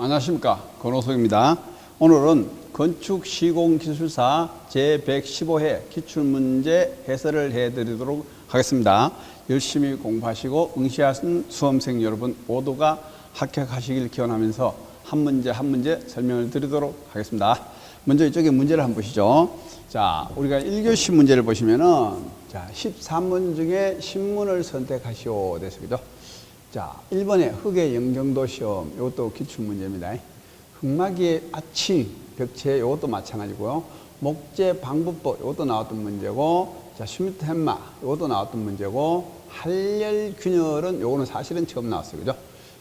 안녕하십니까, 권호석입니다. 오늘은 건축시공기술사 제115회 기출문제 해설을 해드리도록 하겠습니다. 열심히 공부하시고 응시하신 수험생 여러분 모두가 합격하시길 기원하면서 한 문제 한 문제 설명을 드리도록 하겠습니다. 먼저 이쪽에 문제를 한번 보시죠. 자, 우리가 1교시 문제를 보시면은, 자, 13문 중에 신문을 선택하시오. 됐어, 그죠? 자, 1번에 흙의 영경도 시험, 이것도 기출문제입니다. 흙막이의 아치, 벽체, 이것도 마찬가지고요. 목재 방부법, 이것도 나왔던 문제고, 자, 슈미트 햄마, 이것도 나왔던 문제고, 할열 균열은 요거는 사실은 처음 나왔어요. 그죠?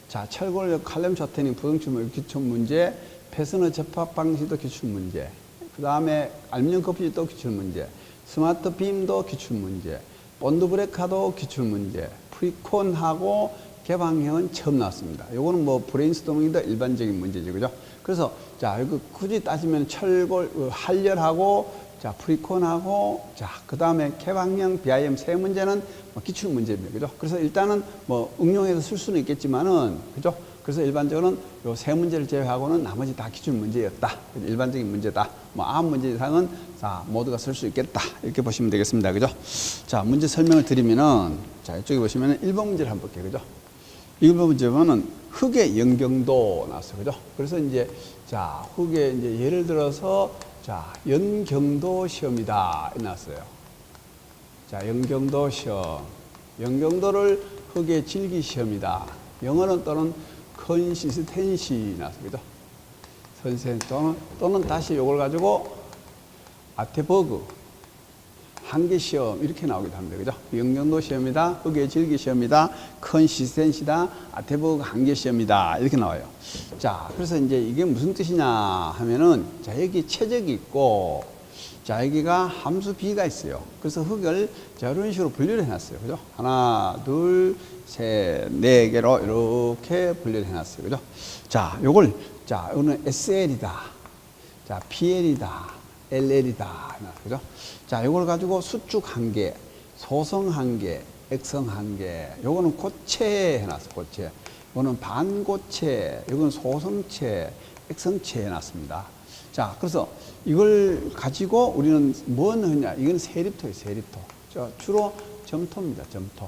자, 철골 칼륨 셔터닝 부등축물 기출문제, 패스너 접합 방식도 기출문제, 그 다음에 알루미늄 커피도 기출문제, 스마트 빔도 기출문제, 본드 브레카도 기출문제, 프리콘하고 개방형은 처음 나왔습니다. 요거는 뭐 브레인스토밍이다 일반적인 문제죠. 그죠? 그래서 자, 이거 굳이 따지면 철골, 할열하고, 자, 프리콘하고, 자, 그 다음에 개방형 BIM 세 문제는 뭐 기출 문제입니다. 그죠? 그래서 일단은 뭐 응용해서 쓸 수는 있겠지만은, 그죠? 그래서 일반적으로는 요 세 문제를 제외하고는 나머지 다 기출 문제였다. 일반적인 문제다. 뭐 아홉 문제 이상은 자, 모두가 쓸 수 있겠다. 이렇게 보시면 되겠습니다. 그죠? 자, 문제 설명을 드리면은, 자, 이쪽에 보시면은 1번 문제를 한번 볼게요. 그죠? 1번 문제 보면은 흙의 영경도 나왔어요. 그죠? 그래서 이제, 자, 흙의 이제 예를 들어서, 자, 연경도 시험이다. 나왔어요. 자, 연경도 시험. 연경도를 흙의 질기 시험이다. 영어는 또는 컨시스텐시 나왔어요. 그죠? 선생 또는 다시 이걸 가지고 아테버그 한계 시험 이렇게 나오기도 합니다. 그죠? 영경도 시험이다, 흙의 질기 시험이다, 컨시스텐시다, 아테버그 한계 시험이다 이렇게 나와요. 자, 그래서 이제 이게 무슨 뜻이냐 하면은, 자, 여기 최적이 있고, 자, 여기가 함수 B가 있어요. 그래서 흙을 자, 이런 식으로 분류를 해놨어요. 그죠? 하나, 둘, 셋, 네 개로 이렇게 분류를 해놨어요. 그죠? 자, 요걸, 자, 이거는 SL이다. 자, PL이다. LL이다. 그죠? 자, 요걸 가지고 수축 한 개, 소성 한 개, 액성 한 개. 요거는 고체 해놨어요. 고체. 요거는 반고체, 요거는 소성체, 액성체 해놨습니다. 자, 그래서 이걸 가지고 우리는 뭔 하냐? 이건 세립토예요, 세립토. 자, 주로 점토입니다, 점토.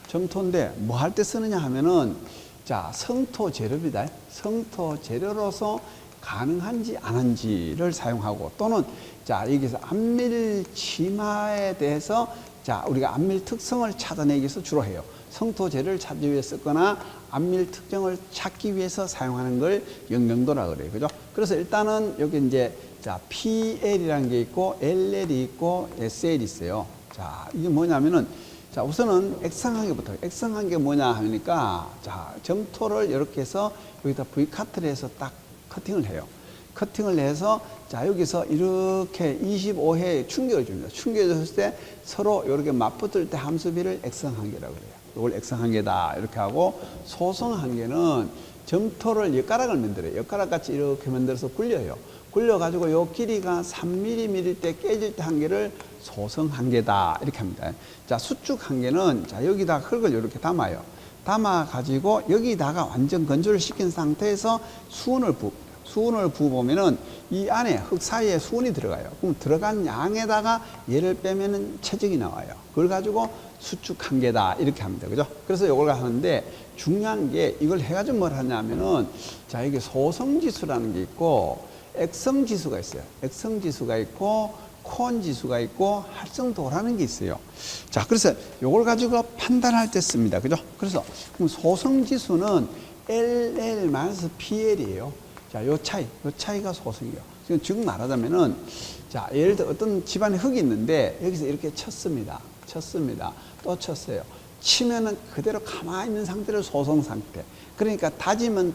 점토인데 뭐 할 때 쓰느냐 하면은, 자, 성토 재료입니다. 성토 재료로서 가능한지 안 한지를 사용하고, 또는 자, 여기서 안밀 치마에 대해서, 자, 우리가 안밀 특성을 찾아내기 위해서 주로 해요. 성토 재료를 찾기 위해서 쓰거나 안밀 특징을 찾기 위해서 사용하는 걸 영경도라 그래요. 그죠? 그래서 일단은 여기 이제, 자, PL이라는 게 있고 LL이 있고 SL이 있어요. 자, 이게 뭐냐면은, 자, 우선은 액상한계부터. 액상한계 뭐냐 하니까, 자, 점토를 이렇게 해서 여기다 V카트를 해서 딱 커팅을 해요. 커팅을 해서, 자, 여기서 이렇게 25회 충격을 줍니다. 충격을 줬을 때 서로 이렇게 맞붙을 때 함수 B를 액상한계라고 그래요. 이걸 액상한계다 이렇게 하고, 소성한계는 점토를 엿가락을 만들어요. 엿가락 같이 이렇게 만들어서 굴려요. 굴려가지고 요 길이가 3mm일 때 깨질 때 한계를 소성한계다 이렇게 합니다. 자, 수축한계는, 자, 여기다 흙을 이렇게 담아요. 담아가지고 여기다가 완전 건조를 시킨 상태에서 수온을 부어보면은 이 안에 흙 사이에 수온이 들어가요. 그럼 들어간 양에다가 얘를 빼면은 체적이 나와요. 그걸 가지고 수축한계다 이렇게 합니다. 그죠? 그래서 이걸 하는데 중요한 게, 이걸 해가지고 뭘 하냐면은, 자, 이게 소성지수라는 게 있고 액성지수가 있어요. 액성지수가 있고 콘지수가 있고 활성도라는 게 있어요. 자, 그래서 이걸 가지고 판단할 때 씁니다. 그죠? 그래서 그럼 소성지수는 LL-PL이에요. 자, 요 차이가 소성이에요. 지금 즉 말하자면은, 자, 예를 들어 어떤 집안에 흙이 있는데 여기서 이렇게 쳤습니다. 또 쳤어요. 치면은 그대로 가만히 있는 상태를 소성 상태. 그러니까 다지면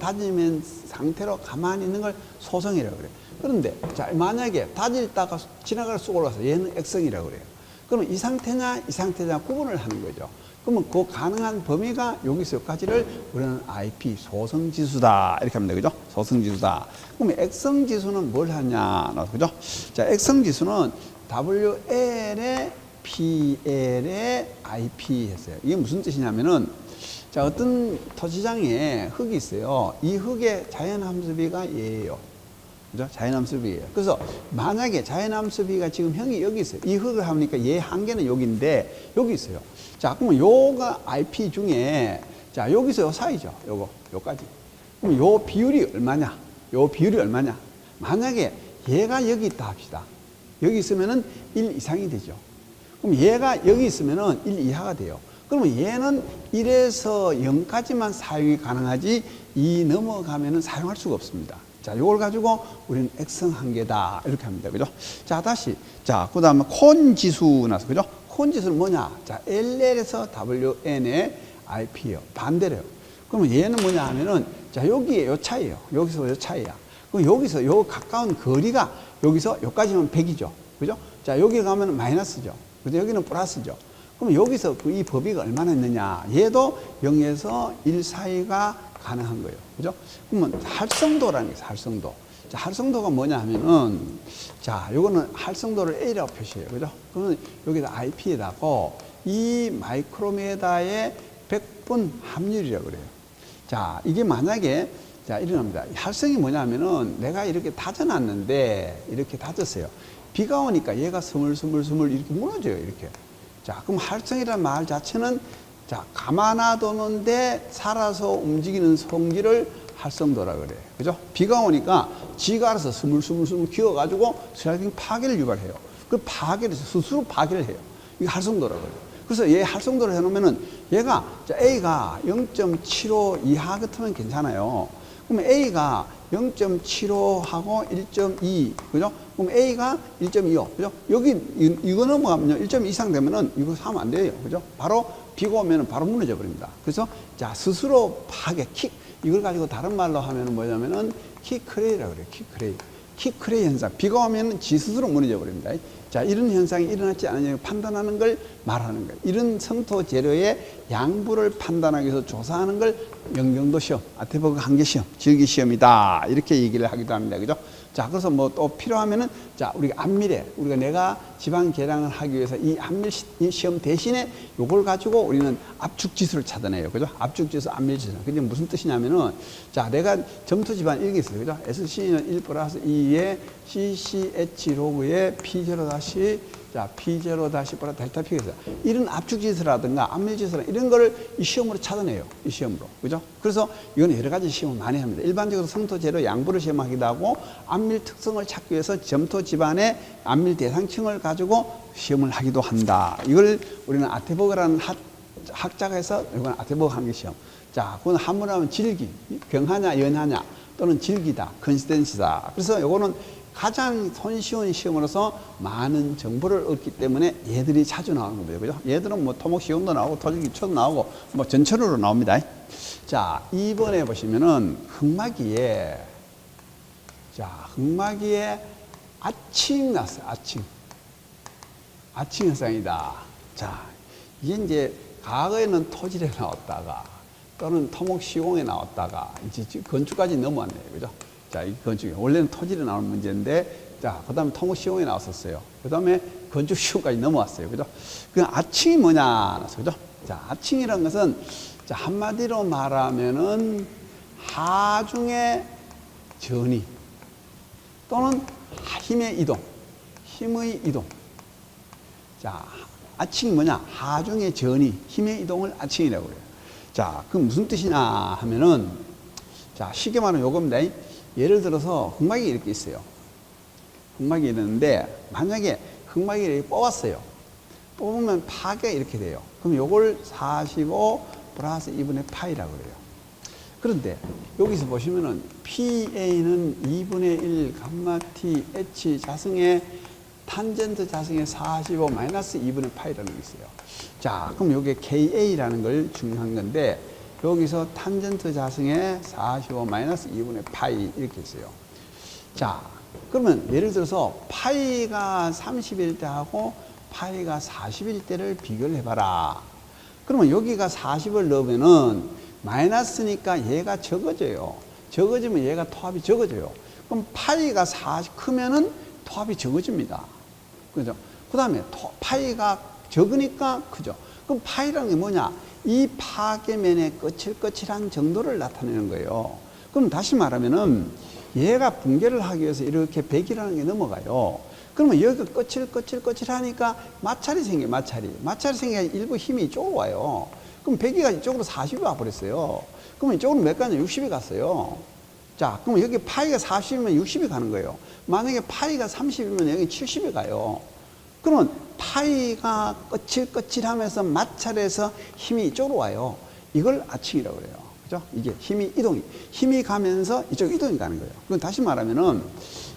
상태로 가만히 있는 걸 소성이라고 그래요. 그런데, 자, 만약에 다지다가 지나갈 쑥 올라서 얘는 액성이라고 그래요. 그러면 이 상태냐 구분을 하는 거죠. 그러면 그 가능한 범위가 여기서 여기까지를 우리는 IP, 소성지수다 이렇게 합니다. 그죠? 소성지수다. 그러면 액성지수는 뭘 하냐, 그죠? 자, 액성지수는 WL에 PL에 IP 했어요. 이게 무슨 뜻이냐면은, 자, 어떤 토지장에 흙이 있어요. 이 흙의 자연함수비가 얘예요. 그죠? 자연함수비예요. 그래서 만약에 자연함수비가 지금 형이 여기 있어요. 이 흙을 하니까 얘 한계는 여기인데 여기 있어요. 자, 그러면 요가 IP 중에 자, 여기서 요 사이죠. 요까지. 그럼 요 비율이 얼마냐? 요 비율이 얼마냐? 만약에 얘가 여기 있다 합시다. 여기 있으면은 1 이상이 되죠. 그럼 얘가 여기 있으면은 1 이하가 돼요. 그러면 얘는 1에서 0까지만 사용이 가능하지 2 넘어가면은 사용할 수가 없습니다. 자, 요걸 가지고 우리는 X성 한계다. 이렇게 합니다. 그죠? 자, 다시. 자, 그 다음에 콘 지수 나서. 그죠? 콘 지수는 뭐냐? 자, LL에서 WN의 IP예요. 반대래요. 그러면 얘는 뭐냐 하면은, 자, 여기에 요 차이예요. 여기서 요 차이야. 그럼 여기서 요 가까운 거리가 여기서 여기까지면 100이죠. 그죠? 자, 여기 가면 마이너스죠. 그죠? 여기는 플러스죠. 그럼 여기서 이 범위가 얼마나 있느냐? 얘도 0에서 1 사이가 가능한 거예요. 그죠? 그러면 활성도라는 게 활성도. 자, 활성도가 뭐냐 하면은, 자, 요거는 활성도를 A라고 표시해요. 그죠? 그러면 여기다 IP에다가 이 마이크로메다의 100분 함률이라고 그래요. 자, 이게 만약에, 자, 일어납니다. 활성이 뭐냐 하면은 내가 이렇게 다져놨는데, 이렇게 다졌어요. 비가 오니까 얘가 스물스물 이렇게 무너져요. 이렇게. 자, 그럼 활성이라는 말 자체는 자, 가만놔두는데 살아서 움직이는 성질을 활성도라 그래요. 그죠? 비가 오니까 지가 알아서 스물스물 기어가지고 슬라이딩 파괴를 유발해요. 그 파괴를 스스로 파괴를 해요. 이게 활성도라 그래요. 그래서 얘 활성도를 해놓으면은 얘가 자, A가 0.75 이하 같으면 괜찮아요. 그럼 A가 0.75하고 1.2, 그죠? 그럼 A가 1.25, 그죠? 여기, 이거 넘어가면요, 1.2 이상 되면은 이거 하면 안 돼요, 그죠? 바로 비가 오면은 바로 무너져 버립니다. 그래서, 자, 스스로 파괴, 이걸 가지고 다른 말로 하면은 뭐냐면은 키크레이라고 그래요, 키크레이. 키크레이 현상. 비가 오면은 지 스스로 무너져 버립니다. 자, 이런 현상이 일어났지 않느냐 판단하는 걸 말하는 거예요. 이런 성토 재료의 양부를 판단하기 위해서 조사하는 걸 영경도 시험, 아테버그 한계 시험, 지역의 시험이다. 이렇게 얘기를 하기도 합니다. 그죠? 자, 그래서 뭐 또 필요하면은, 자, 우리가 안밀에, 우리가 내가 지방 계량을 하기 위해서 이 안밀 시험 대신에 요걸 가지고 우리는 압축 지수를 찾아내요. 그죠? 압축 지수, 안밀 지수. 그게 무슨 뜻이냐면은, 자, 내가 점토 지방 이렇게 있어요. 그죠? SC는 1 플러스 2에 CCH 로그에 P0 다시, 자, P0 다시 플러스 델타 P가 있어요. 이런 압축 지수라든가 안밀 지수라 이런 거를 이 시험으로 찾아내요. 이 시험으로. 그죠? 그래서 이건 여러 가지 시험을 많이 합니다. 일반적으로 성토 재료 양부를 시험하기도 하고 안밀 특성을 찾기 위해서 점토 집안의 안밀 대상층을 가지고 시험을 하기도 한다. 이걸 우리는 아테버그라는 학자가 해서 이건 아테버그 한계 시험. 자, 그건 한문으로 하면 질기, 경하냐, 연하냐, 또는 질기다, 컨시sten시다. 그래서 요거는 가장 손쉬운 시험으로서 많은 정보를 얻기 때문에 얘들이 자주 나오는 거예요. 그죠? 얘들은 뭐 토목 시험도 나오고 토지 기초도 나오고 뭐 전체적으로 나옵니다. 자, 2번에 보시면은 흑마기에, 자, 흑마기에 아칭 났어요. 아칭 현상이다. 자, 이게 이제 과거에는 토질에 나왔다가 또는 토목 시공에 나왔다가 이제 건축까지 넘어왔네요. 그죠? 자, 이 건축이 원래는 토질에 나오는 문제인데, 자, 그 다음에 토목 시공에 나왔었어요. 그 다음에 건축 시공까지 넘어왔어요. 그죠? 그 아칭이 뭐냐, 그죠? 자, 아칭이라는 것은, 자, 한마디로 말하면은 하중의 전이 또는 힘의 이동, 힘의 이동. 자, 아칭이 뭐냐? 하중의 전이, 힘의 이동을 아칭이라고 해요. 자, 그럼 무슨 뜻이냐 하면은, 자, 쉽게 말하면 요겁니다. 예를 들어서 흑막이 이렇게 있어요. 흑막이 있는데 만약에 흑막이를 이렇게 뽑았어요. 뽑으면 파괴가 이렇게 돼요. 그럼 요걸 45 플러스 2분의 파이라고 그래요. 그런데 여기서 보시면은 PA는 2분의 1 감마 T H 자승의 탄젠트 자승의 45 마이너스 2분의 파이라는 게 있어요. 자, 그럼 요게 KA라는 걸 중요한 건데 여기서 탄젠트 자승의 45 마이너스 2분의 파이 이렇게 있어요. 자, 그러면 예를 들어서 파이가 30일 때하고 파이가 40일 때를 비교를 해봐라. 그러면 여기가 40을 넣으면은 마이너스니까 얘가 적어져요. 적어지면 얘가 토합이 적어져요. 그럼 파이가 40 크면은 토합이 적어집니다. 그죠? 그 다음에 파이가 적으니까 크죠. 그럼 파이라는 게 뭐냐? 이 파괴면의 거칠거칠한 정도를 나타내는 거예요. 그럼 다시 말하면은 얘가 붕괴를 하기 위해서 이렇게 100이라는 게 넘어가요. 그러면 여기가 거칠하니까 마찰이 생겨요, 마찰이. 마찰이 생겨야 일부 힘이 이쪽으로 와요. 그럼 100이가 이쪽으로 40이 와버렸어요. 그러면 이쪽으로 몇 가냐? 60이 갔어요. 자, 그럼 여기 파이가 40이면 60이 가는 거예요. 만약에 파이가 30이면 여기 70이 가요. 그러면 파이가 거칠거칠하면서 마찰해서 힘이 이쪽으로 와요. 이걸 아칭이라고 그래요. 그죠? 이게 힘이 가면서 이쪽 이동이 가는 거예요. 그럼 다시 말하면은,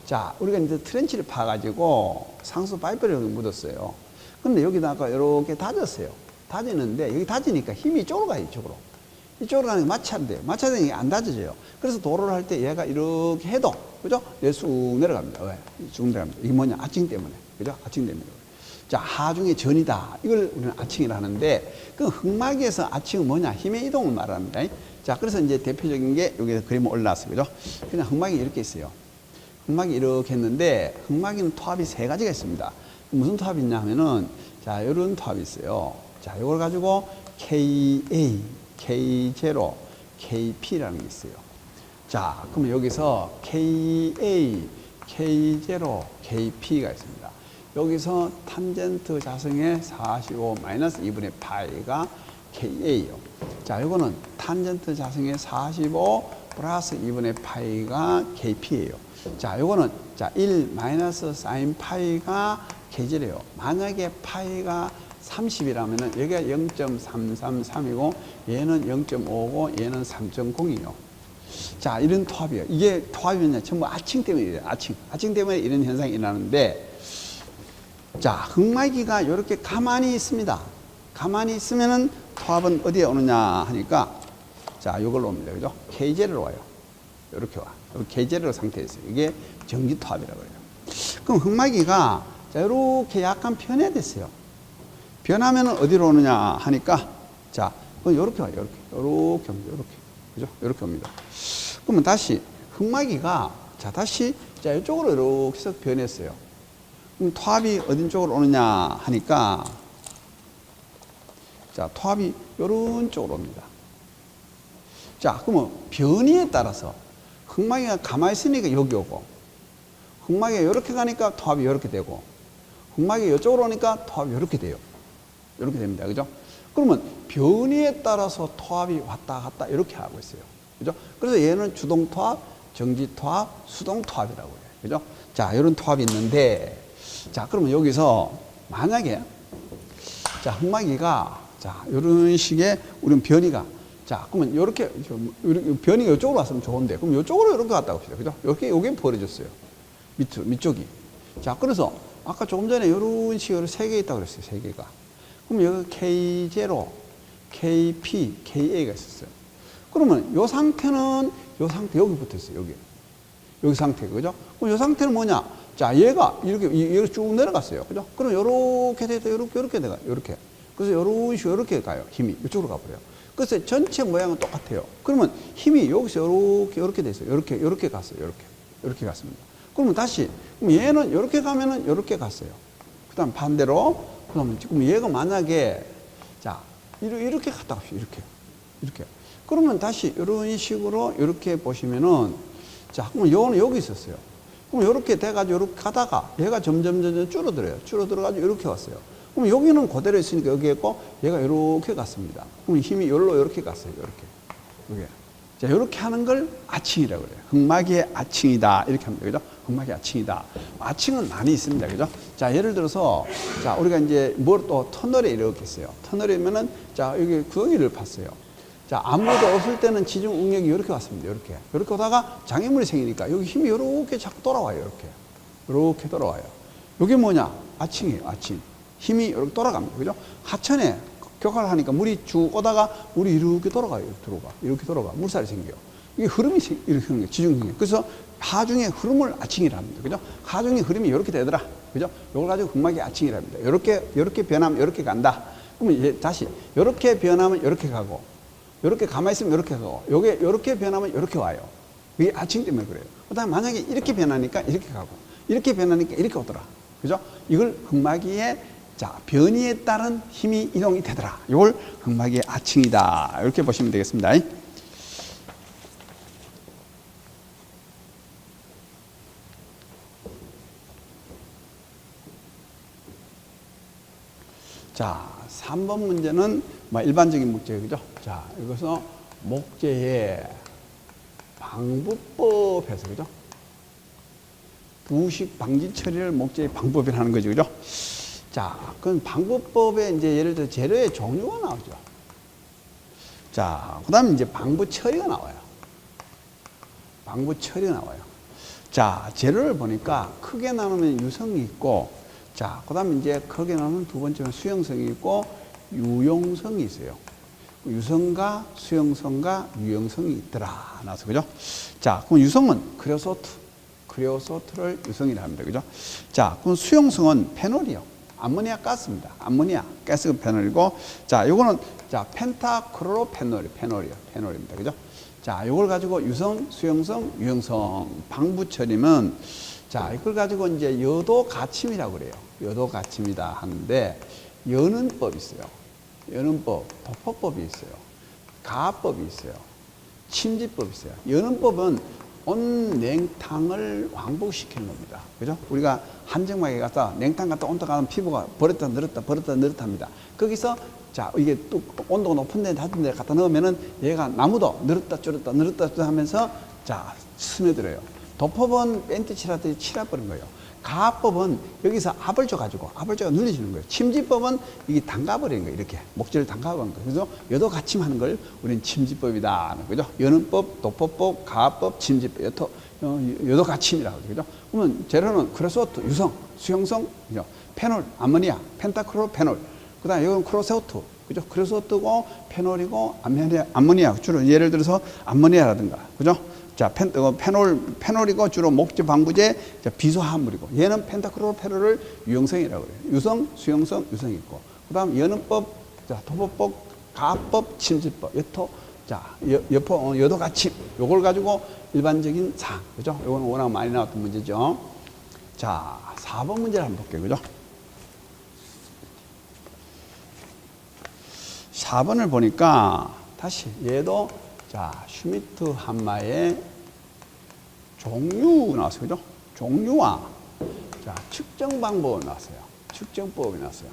자, 우리가 이제 트렌치를 파가지고 상수 파이프를 여기 묻었어요. 근데 여기다가 이렇게 다졌어요. 다지는데, 여기 다지니까 힘이 이쪽으로 가요, 이쪽으로. 이쪽으로 가는 게 마찰돼요. 마찰되는 게 안 다져져요. 그래서 도로를 할 때 얘가 이렇게 해도, 그죠? 얘 쑥 내려갑니다. 왜? 쑥 내려갑니다. 이게 뭐냐? 아칭 때문에. 그죠? 아칭 때문에. 자, 하중의 전이다. 이걸 우리는 아칭이라 하는데, 그 흑마기에서 아칭은 뭐냐? 힘의 이동을 말합니다. 자, 그래서 이제 대표적인 게 여기 그림 올라왔어요. 그죠? 그냥 흑마기 이렇게 있어요. 흑마기 이렇게 했는데, 흑마기는 토합이 세 가지가 있습니다. 무슨 토합이 있냐 하면은, 자, 이런 토합이 있어요. 자, 이걸 가지고 KA, K0, KP라는 게 있어요. 자, 그럼 여기서 KA, K0, KP가 있습니다. 여기서 탄젠트 자성의 45 마이너스 2분의 파이가 KA예요. 자, 이거는 탄젠트 자성의 45 플러스 2분의 파이가 KP예요. 자, 요거는 자, 1 마이너스 사인 파이가 K0예요. 만약에 파이가 30이라면은 여기가 0.333이고 얘는 0.5고 얘는 3.0이요. 자, 이런 토합이에요. 이게 토합이냐? 전부 아칭 때문에 이래요. 아칭 때문에 이런 현상이 일어나는데, 자, 흑마기가 이렇게 가만히 있습니다. 가만히 있으면은 토합은 어디에 오느냐 하니까, 자, 이걸로 옵니다. 그죠? K0로 와요. 이렇게 와. K0 상태에 있어요. 이게 전기 토합이라고 해요. 그럼 흑마기가 자, 이렇게 약간 변해됐어요. 변하면은 어디로 오느냐 하니까, 자, 그럼 이렇게 와요. 이렇게 옵니다. 이렇게. 그죠? 이렇게 옵니다. 그러면 다시 흑마기가, 자, 다시, 자, 이쪽으로 이렇게 해서 변했어요. 그럼 토합이 어딘 쪽으로 오느냐 하니까, 자, 토합이 이런 쪽으로 옵니다. 자, 그러면 변이에 따라서 흑마기가 가만히 있으니까 여기 오고, 흑마기가 이렇게 가니까 토합이 이렇게 되고, 흑마기가 이쪽으로 오니까 토합이 이렇게 돼요. 이렇게 됩니다. 그죠? 그러면 변이에 따라서 토합이 왔다 갔다 이렇게 하고 있어요. 그죠? 그래서 얘는 주동 토합, 정지 토합, 수동 토합이라고 해요. 그죠? 자, 이런 토합이 있는데, 자, 그러면 여기서 만약에, 자, 흑마기가, 자, 이런 식의 우리는 변이가, 자, 그러면 이렇게, 변이가 이쪽으로 왔으면 좋은데, 그럼 이쪽으로 이렇게 갔다 옵시다. 그죠? 요게 벌어졌어요. 밑쪽이. 자, 그래서 아까 조금 전에 이런 식으로 세 개 있다고 그랬어요. 세 개가. 그럼 여기 K0, KP, KA가 있었어요. 그러면 요 상태는 요 상태 여기 붙어 있어요. 여기 상태. 그죠? 그럼 요 상태는 뭐냐? 자, 얘가 이렇게 쭉 내려갔어요. 그죠? 그럼 요렇게 돼서 요렇게 내가 요렇게. 그래서 요런 식으로 요렇게 가요. 힘이 이쪽으로 가버려요. 그래서 전체 모양은 똑같아요. 그러면 힘이 여기서 요렇게 돼서 요렇게 갔어요. 요렇게 갔습니다. 그러면 다시, 그럼 얘는 요렇게 가면은 요렇게 갔어요. 그 다음 반대로, 그 다음 지금 얘가 만약에, 자, 이렇게 갔다 갑시다. 이렇게. 그러면 다시 이런 식으로 이렇게 보시면은, 자, 그럼 요는 여기 있었어요. 그럼 이렇게 돼가지고 이렇게 가다가 얘가 점점 줄어들어요. 줄어들어가지고 이렇게 왔어요. 그럼 여기는 그대로 있으니까 여기 있고 얘가 이렇게 갔습니다. 그럼 힘이 여기로 이렇게 갔어요. 이렇게. 자, 이렇게 하는 걸 아칭이라고 그래요. 흑마기의 아칭이다. 이렇게 합니다. 그죠? 흑마기 아칭이다. 아칭은 많이 있습니다. 그죠? 자, 예를 들어서, 자, 우리가 이제 뭘 또 터널에 이렇게 했어요. 터널이면은, 자, 여기 구덩이를 팠어요. 자, 아무도 없을 때는 지중 응력이 이렇게 왔습니다. 이렇게 오다가 장애물이 생기니까 여기 힘이 이렇게 자꾸 돌아와요. 이렇게 돌아와요. 이게 뭐냐? 아칭이에요. 아칭. 힘이 이렇게 돌아갑니다. 그죠? 하천에 격화를 하니까 물이 쭉 오다가 물이 이렇게 돌아가요. 이렇게 돌아가. 물살이 생겨요. 이게 흐름이 이렇게 하는 거예요. 지중 흐름. 그래서 하중의 흐름을 아칭이라 합니다. 그죠? 하중의 흐름이 이렇게 되더라. 그죠? 이걸 가지고 흑마기 아칭이라 합니다. 이렇게 변하면 이렇게 간다. 그러면 이제 다시 이렇게 변하면 이렇게 가고, 이렇게 가만히 있으면 이렇게 가고, 이렇게 변하면 이렇게 와요. 이게 아칭 때문에 그래요. 그 다음에 만약에 이렇게 변하니까 이렇게 가고, 이렇게 변하니까 이렇게 오더라. 그죠? 이걸 흑마기의 자, 변이에 따른 힘이 이동이 되더라. 이걸 흑막의 아층이다. 이렇게 보시면 되겠습니다. 자, 3번 문제는 뭐 일반적인 목적이죠. 자, 여기서 목재의 방부법에서, 그죠? 부식 방지 처리를 목재의 방법이라 하는 거죠. 그죠? 자, 그건 방부법에 이제 예를 들어 재료의 종류가 나오죠. 자, 그 다음에 이제 방부 처리가 나와요. 방부 처리가 나와요. 자, 재료를 보니까 크게 나누면 유성이 있고, 자, 그 다음에 이제 크게 나누면 두 번째는 수용성이 있고, 유용성이 있어요. 유성과 수용성과 유용성이 있더라. 나서, 그죠? 자, 그럼 유성은 크레오소트를 유성이라 합니다. 그죠? 자, 그럼 수용성은 페놀이요. 암모니아 가스입니다. 암모니아 가스가 페놀이고, 자, 요거는, 자, 페놀입니다. 그죠? 자, 요걸 가지고 유성, 수용성, 유용성, 방부 처리면, 자, 이걸 가지고 이제 여도 가침이라고 그래요. 여도 가침이다 하는데, 여는 법이 있어요. 여는 법, 도포법이 있어요. 가법이 있어요. 침지법이 있어요. 여는 법은 온 냉탕을 왕복시키는 겁니다. 그죠? 우리가 한정막에 가서 냉탕 갔다 온다 가면 피부가 버렸다 늘었다 합니다. 거기서 자, 이게 또 온도가 높은 데 낮은 데 갖다 넣으면은 얘가 나무도 늘었다 줄었다 하면서 자, 스며들어요. 도법은 벤트 칠하듯이 칠해버린 거예요. 가법은 여기서 압을 줘가지고 눌려주는 거예요. 침지법은 이게 담가버리는 거예요. 이렇게 목재를 담가버리는 거예요. 그래서 여도 가침하는 걸 우리는 침지법이다. 그죠? 여는법, 도포법, 가법, 침지법, 여도 가침이라고 그러죠. 그죠? 그러면 재료는 크레오소트, 유성, 수용성, 그죠? 페놀, 암모니아, 펜타크로페놀. 그 다음에 이건 크레오소트, 그죠? 크레오소트고 페놀이고 암모니아. 주로 예를 들어서 암모니아라든가, 그죠? 자, 페놀이고 주로 목재 방부제 비소화합물이고, 얘는 펜타크로페놀을 유용성이라고 그래요. 유성, 수용성, 유성이 있고, 그 다음 여는법, 자, 도포법, 가법, 침지법, 여도 가침, 요걸 가지고 일반적인 사항, 그죠? 요거는 워낙 많이 나왔던 문제죠. 자, 4번 문제를 한번 볼게요, 그죠? 4번을 보니까 다시 얘도 자, 슈미트 한마의 종류 나왔어요. 그죠? 종류와 자, 측정 방법이 나왔어요. 측정법이 나왔어요.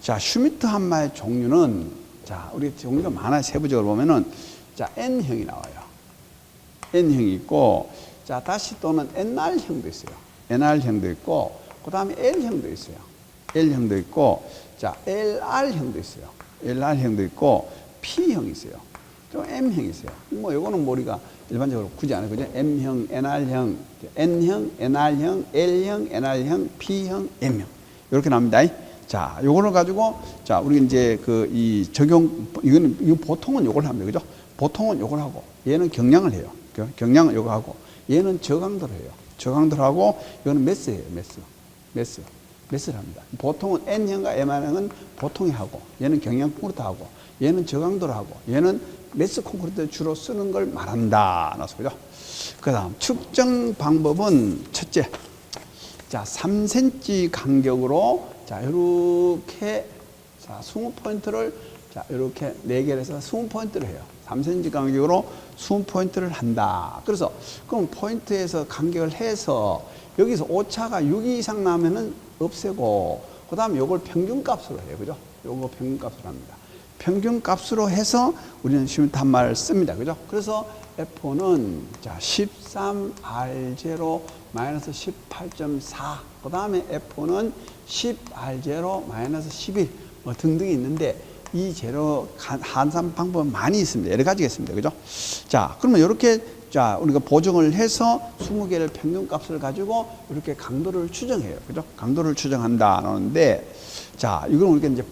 자, 슈미트 한마의 종류는 자, 우리 종류가 많아요. 세부적으로 보면은 자, N형이 나와요. N형이 있고, 자, 다시 또는 NR형도 있어요. NR형도 있고, 그 다음에 L형도 있어요. L형도 있고, 자, LR형도 있어요. LR형도 있고, P형이 있어요. 또 M형이 있어요. 뭐, 요거는 뭐 우리가 일반적으로 굳이 안 해요. 그죠? M형, NR형, N형, NR형, L형, NR형, P형, M형. 이렇게 나옵니다. 자, 요거를 가지고, 자, 우리 이제 이 이건 보통은 요걸 합니다. 그죠? 보통은 요걸 하고, 얘는 경량을 해요. 경량은 요거 하고, 얘는 저강도를 해요. 저강도를 하고, 이거는 매스예요. 매스를 합니다. 보통은 N형과 M형은 보통이 하고, 얘는 경량 콘크리트 하고, 얘는 저강도를 하고, 얘는 매스 콘크리트 주로 쓰는 걸 말한다. 그죠? 그 다음, 측정 방법은 첫째, 자, 3cm 간격으로, 자, 이렇게, 자, 20포인트를, 자, 이렇게 4개를 해서 20포인트를 해요. 3cm 간격으로 20포인트를 한다. 그래서, 그럼 포인트에서 간격을 해서, 여기서 오차가 6 이상 나면은 없애고, 그 다음에 요걸 평균값으로 해요. 그죠? 요거 평균값으로 합니다. 평균값으로 해서 우리는 슈미트 한마를 씁니다. 그죠? 그래서 F4는 자, 13R0 마이너스 18.4. 그 다음에 F4는 10R0 마이너스 11. 뭐 등등이 있는데 이 재료 환산 방법은 많이 있습니다. 여러 가지가 있습니다. 그죠? 자, 그러면 이렇게 자, 우리가 보정을 해서 20개를 평균값을 가지고 이렇게 강도를 추정해요. 그죠? 강도를 추정한다. 하는데 자, 이건 우리가 이제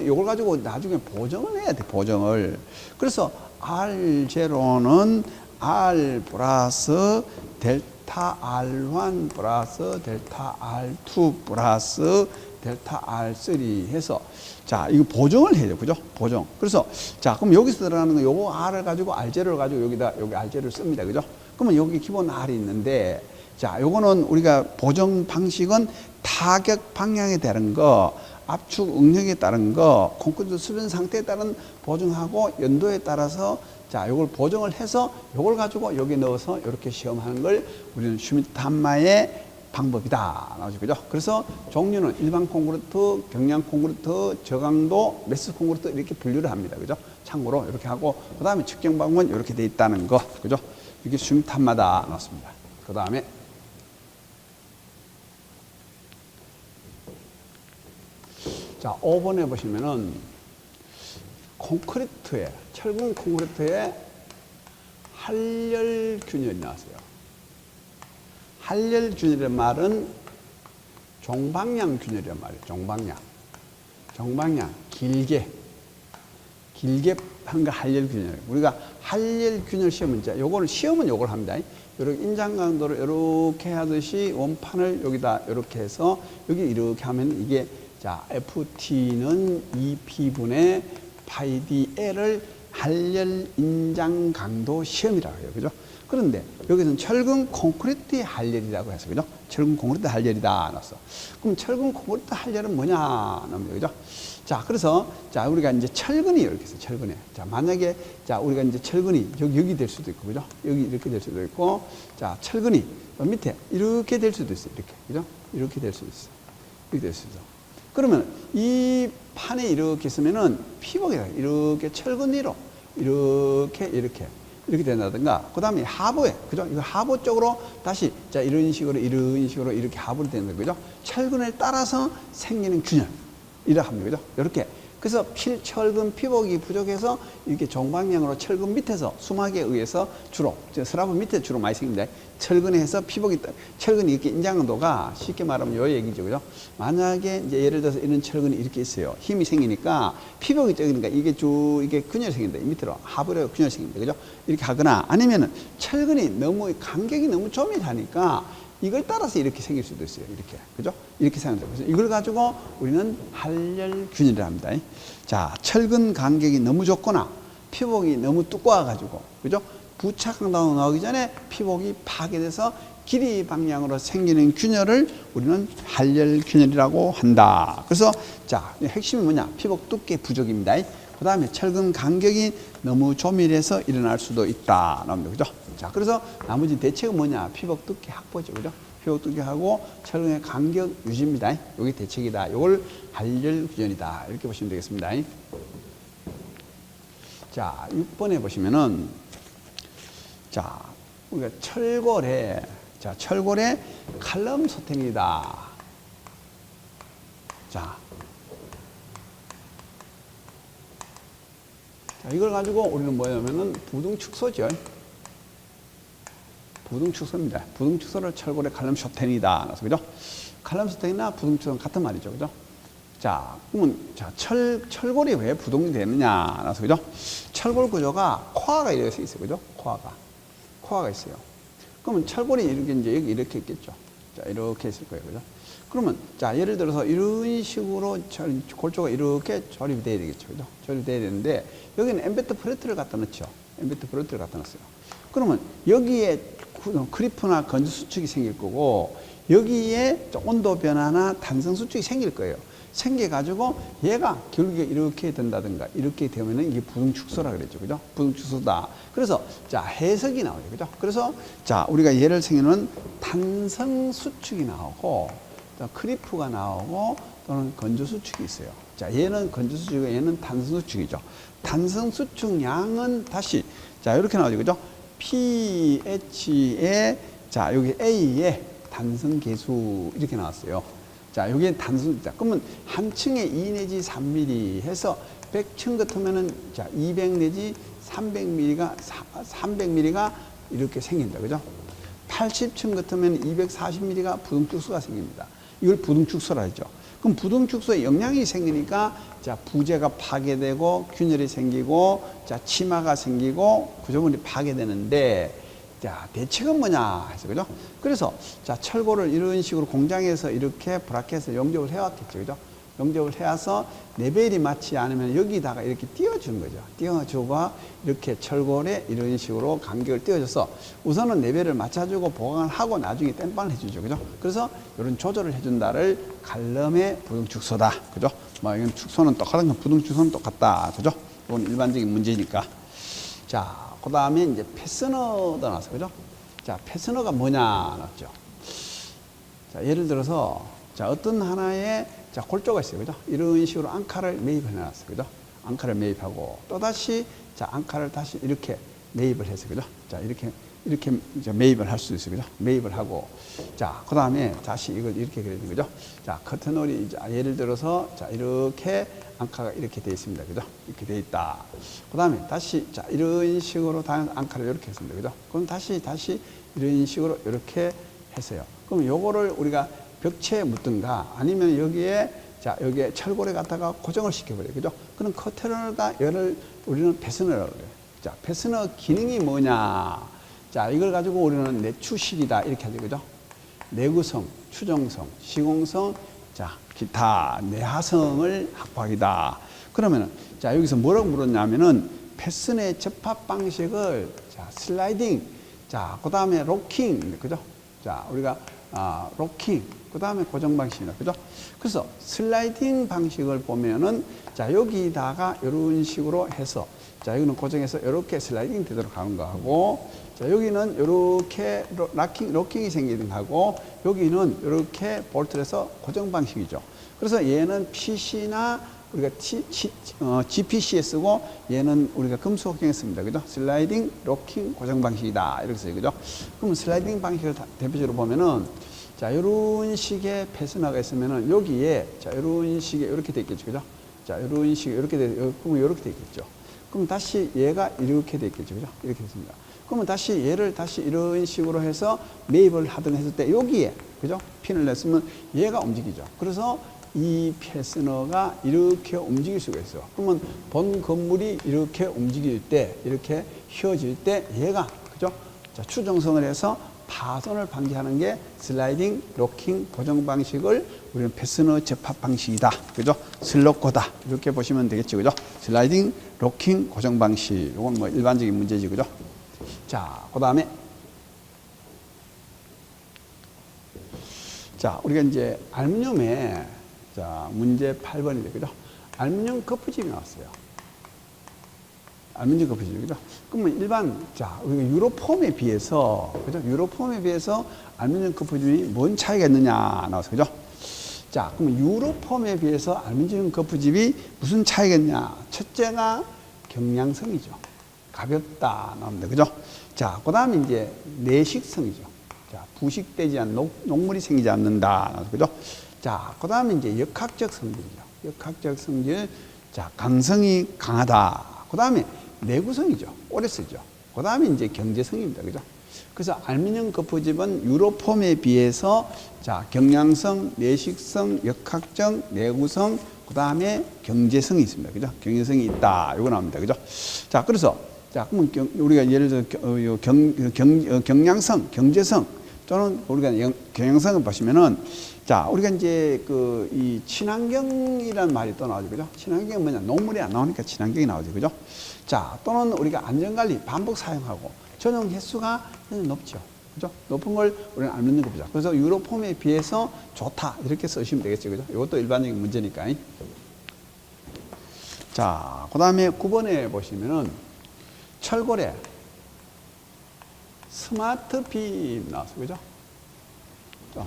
이걸 가지고 나중에 보정을 해야 돼, 보정을. 그래서 R0는 R 플러스 델타 R1 플러스 델타 R2 플러스 델타 R3 해서 자, 이거 보정을 해요. 그죠? 보정. 그래서 자, 그럼 여기서 들어가는 거 요거 R을 가지고 R0를 가지고 여기 R0를 씁니다. 그죠? 그러면 여기 기본 R이 있는데 자, 요거는 우리가 보정 방식은 타격 방향에 되는 거 압축 응력에 따른 거, 콘크리트 수변 상태에 따른 보정하고 연도에 따라서 자, 요걸 보정을 해서 요걸 가지고 여기 넣어서 이렇게 시험하는 걸 우리는 슈미트-함마의 방법이다. 나오죠. 그죠? 그래서 종류는 일반 콘크리트, 경량 콘크리트, 저강도, 메스 콘크리트 이렇게 분류를 합니다. 그죠? 참고로 이렇게 하고, 그 다음에 측정 방법은 이렇게 돼 있다는 거. 그죠? 이게 슈미트-함마다 나왔습니다. 그 다음에 자, 5번에 보시면은 콘크리트에, 철근 콘크리트에 할열 균열이 나왔어요. 할열 균열이란 말은 종방향 균열이란 말이에요. 종방향. 길게 하는 거 할열 균열. 우리가 할열 균열 시험은 이제 요거는 시험은 요걸 합니다. 이렇게 인장 강도를 이렇게 하듯이 원판을 여기다 이렇게 해서 여기 이렇게 하면 이게 자, FT는 2P분의 파이 dL을 할열 인장 강도 시험이라고 해요. 그죠? 그런데 여기서는 철근 콘크리트의 할열이라고 해서, 그죠? 철근 콘크리트 할열이다. 나왔어. 그럼 철근 콘크리트 할열은 뭐냐? 나옵니다. 그죠? 자, 그래서, 자, 우리가 이제 철근이 이렇게 있어요. 철근에. 자, 만약에, 자, 우리가 이제 철근이 여기 될 수도 있고, 그죠? 여기 이렇게 될 수도 있고, 자, 철근이 밑에 이렇게 될 수도 있어요. 이렇게. 그죠? 이렇게 될 수도 있어. 이렇게 될 수도 있어. 그러면 이 판에 이렇게 있으면은 피복이다. 이렇게 철근 위로 이렇게 된다든가. 그 다음에 하부에, 그죠? 이거 하부 쪽으로 다시 자 이런 식으로 이렇게 하부로 되는 거죠. 철근을 따라서 생기는 균열이라 합니다. 그죠? 이렇게. 그래서 철근 피복이 부족해서 이렇게 종방향으로 철근 밑에서 수막에 의해서 주로 슬라브 밑에 주로 많이 생깁니다. 철근에 해서 피복이, 철근이 이렇게 인장강도가 쉽게 말하면 요 얘기죠. 그죠? 만약에 이제 예를 들어서 이런 철근이 이렇게 있어요. 힘이 생기니까 피복이 적으니까 이게 이게 균열이 생긴다. 밑으로 하부로 균열이 생깁니다. 그죠? 이렇게 하거나 아니면은 철근이 너무 간격이 너무 조밀하니까 이걸 따라서 이렇게 생길 수도 있어요. 이렇게. 그죠? 이렇게 생긴다. 그래서 이걸 가지고 우리는 할열 균열이라 합니다. 자, 철근 간격이 너무 좁거나 피복이 너무 두꺼워가지고, 그죠? 부착 강도 나오기 전에 피복이 파괴돼서 길이 방향으로 생기는 균열을 우리는 할열 균열이라고 한다. 그래서 자, 핵심이 뭐냐? 피복 두께 부족입니다. 그 다음에 철근 간격이 너무 조밀해서 일어날 수도 있다. 나옵니다. 그죠? 자, 그래서 나머지 대책은 뭐냐? 피복 두께 확보죠. 그죠? 피복 두께하고 철근의 간격 유지입니다. 여기 대책이다. 이걸 할열 균열이다. 이렇게 보시면 되겠습니다. 자, 6번에 보시면은 자, 우리가 철골에 칼럼 소템이다. 자, 이걸 가지고 우리는 뭐냐면은 부등축소죠. 부등축소입니다. 부등축소를 철골에 칼럼 쇼텐이다. 그래서 그죠? 칼럼 쇼텐이나 부등축소는 같은 말이죠. 그죠? 자, 그러면 자, 철골이 왜 부동이 되느냐? 그래서 그죠? 철골 구조가 코어가 이렇게 있어요. 그죠? 코어가 있어요. 그러면 철골이 이렇게 이제 여기 이렇게 있겠죠. 자, 이렇게 있을 거예요. 그죠? 그러면 자, 예를 들어서 이런 식으로 골조가 이렇게 조립이 돼야 되겠죠. 그죠? 조립이 돼야 되는데 여기는 엠베드 프레트를 갖다 넣죠. 엠베드 프레트를 갖다 넣었어요. 그러면 여기에 크리프나 건조 수축이 생길 거고 여기에 온도 변화나 탄성 수축이 생길 거예요. 생겨가지고 얘가 결국에 이렇게 된다든가 이렇게 되면은 이게 부등축소라 그랬죠. 그죠? 부등축소다. 그래서 자, 해석이 나와요. 그죠? 그래서 자, 우리가 예를 생기는 탄성 수축이 나오고 또 크리프가 나오고 또는 건조 수축이 있어요. 자, 얘는 건조 수축이고 얘는 탄성 수축이죠. 탄성 수축 양은 다시 자, 이렇게 나오죠. 그죠? pH에 자, 여기 A에 단성 계수 이렇게 나왔어요. 자, 여기에 단순, 자, 그러면 한 층에 2 내지 3mm 해서 100층 같으면은 자, 200 내지 300mm가 이렇게 생긴다. 그죠? 80층 같으면 240mm가 부등축소가 생깁니다. 이걸 부등축소라 하죠. 그럼 부등축소에 영향이 생기니까 자, 부재가 파괴되고 균열이 생기고 자, 치마가 생기고 구조물이 파괴되는데 자, 대책은 뭐냐 해서 그죠? 그래서 자, 철골을 이런 식으로 공장에서 이렇게 브라켓을 용접을 해왔겠죠. 그죠? 용접을 해서 레벨이 맞지 않으면 여기다가 이렇게 띄워주는 거죠. 띄워주고 이렇게 철골에 이런 식으로 간격을 띄워줘서 우선은 레벨을 맞춰주고 보강을 하고 나중에 땜빵을 해주죠. 그죠? 그래서 이런 조절을 해준다를 갈름의 부등축소다. 그죠? 뭐 이건 축소는 똑같은 건 부등축소는 똑같다. 그죠? 이건 일반적인 문제니까. 자, 그 다음에 이제 패스너도 나왔어. 그죠? 자, 패스너가 뭐냐 나왔죠. 자, 예를 들어서 자, 어떤 하나의 자, 골조가 있어요. 그죠? 이런 식으로 앙카를 매입해 놨어요. 그죠? 앙카를 매입하고 또다시 자, 앙카를 다시 이렇게 매입을 해서 그죠? 자, 이렇게 이제 매입을 할 수 있어요. 그죠? 매입을 하고 자, 그다음에 다시 이걸 이렇게 그려진 거죠. 자, 커튼홀이 이제 예를 들어서 자, 이렇게 앙카가 이렇게 되어 있습니다. 그죠? 이렇게 되어 있다. 그다음에 다시 자, 이런 식으로 다른 앙카를 이렇게 했습니다. 그죠? 그럼 다시 이런 식으로 이렇게 했어요. 그럼 요거를 우리가 벽체에 묻든가 아니면 여기에 자, 여기에 철골에 갖다가 고정을 시켜버려요. 그죠? 그럼 커튼홀과 열을 우리는 패스너라고 그래요. 자, 패스너 기능이 뭐냐? 자, 이걸 가지고 우리는 내추식이다. 이렇게 하죠. 그죠? 내구성, 추정성, 시공성, 자, 기타, 내하성을 확보하기다. 그러면은, 자, 여기서 뭐라고 물었냐면은, 패스너의 접합 방식을, 자, 슬라이딩, 자, 그 다음에 로킹, 그죠? 자, 우리가, 로킹, 그 다음에 고정 방식이다. 그죠? 그래서 슬라이딩 방식을 보면은, 자, 여기다가 이런 식으로 해서, 자, 여기는 고정해서 이렇게 슬라이딩 되도록 하는 거 하고, 자, 여기는 이렇게 로킹이 생기는 하고, 여기는 이렇게 볼트를 해서 고정 방식이죠. 그래서 얘는 PC나 우리가 GPC에 쓰고, 얘는 우리가 금속 형에 씁니다. 그죠? 슬라이딩, 로킹, 고정 방식이다. 이렇게 써요. 그죠? 그러면 슬라이딩 방식을 대표적으로 보면은, 자, 이런 식의 패스너가 있으면은 여기에, 자, 이런 식의 이렇게 돼 있겠죠. 그죠? 자, 이런 식의 이렇게 그러면 이렇게 돼 있겠죠. 그럼 다시 얘가 이렇게 돼 있겠죠. 그죠? 이렇게 됐습니다. 그러면 다시 얘를 다시 이런 식으로 해서 매입을 하든 했을 때 여기에, 그죠? 핀을 냈으면 얘가 움직이죠. 그래서 이 패스너가 이렇게 움직일 수가 있어요. 그러면 본 건물이 이렇게 움직일 때, 이렇게 휘어질 때 얘가, 그죠? 자, 추정성을 해서 파손을 방지하는 게 슬라이딩, 로킹, 고정 방식을 우리는 패스너 접합 방식이다. 그죠? 슬로코다. 이렇게 보시면 되겠죠. 그죠? 슬라이딩, 로킹, 고정 방식. 이건 뭐 일반적인 문제지. 그죠? 자, 그 다음에. 자, 우리가 이제 알루미늄에 자, 문제 8번인데, 그죠? 알루미늄 거푸집이 나왔어요. 알루미늄 거푸집, 그죠? 그러면 일반, 자, 우리가 유로폼에 비해서, 그죠? 유로폼에 비해서 알루미늄 거푸집이 뭔 차이가 있느냐 나와서, 그죠? 자, 그러면 유로폼에 비해서 알루미늄 거푸집이 무슨 차이가 있냐? 첫째가 경량성이죠. 가볍다 나옵니다. 그죠? 자, 그 다음에 이제 내식성이죠. 자, 부식되지 않는 녹물이 생기지 않는다. 그죠? 자, 그 다음에 이제 역학적 성질이죠. 역학적 성질. 자, 강성이 강하다. 그 다음에 내구성이죠. 오래 쓰죠. 그 다음에 이제 경제성입니다. 그죠? 그래서 알루미늄 거푸집은 유로폼에 비해서 자, 경량성, 내식성, 역학적, 내구성, 그 다음에 경제성이 있습니다. 그죠? 경제성이 있다. 이거 나옵니다. 그죠? 자, 그래서 자, 그러면 우리가 예를 들어 경량성, 경제성 또는 우리가 경영성을 보시면은 자, 우리가 이제 이 친환경이라는 말이 또 나오죠. 그죠? 친환경이 뭐냐? 녹물이 안 나오니까 친환경이 나오죠. 그죠? 자, 또는 우리가 안전관리 반복 사용하고 전용 횟수가 높죠. 그죠? 높은 걸 우리는 알루미늄 거푸집. 그래서 유로폼에 비해서 좋다. 이렇게 쓰시면 되겠죠. 그죠? 이것도 일반적인 문제니까. 자, 그 다음에 9번에 보시면은 철골에 스마트 빔 나왔어요. 그죠?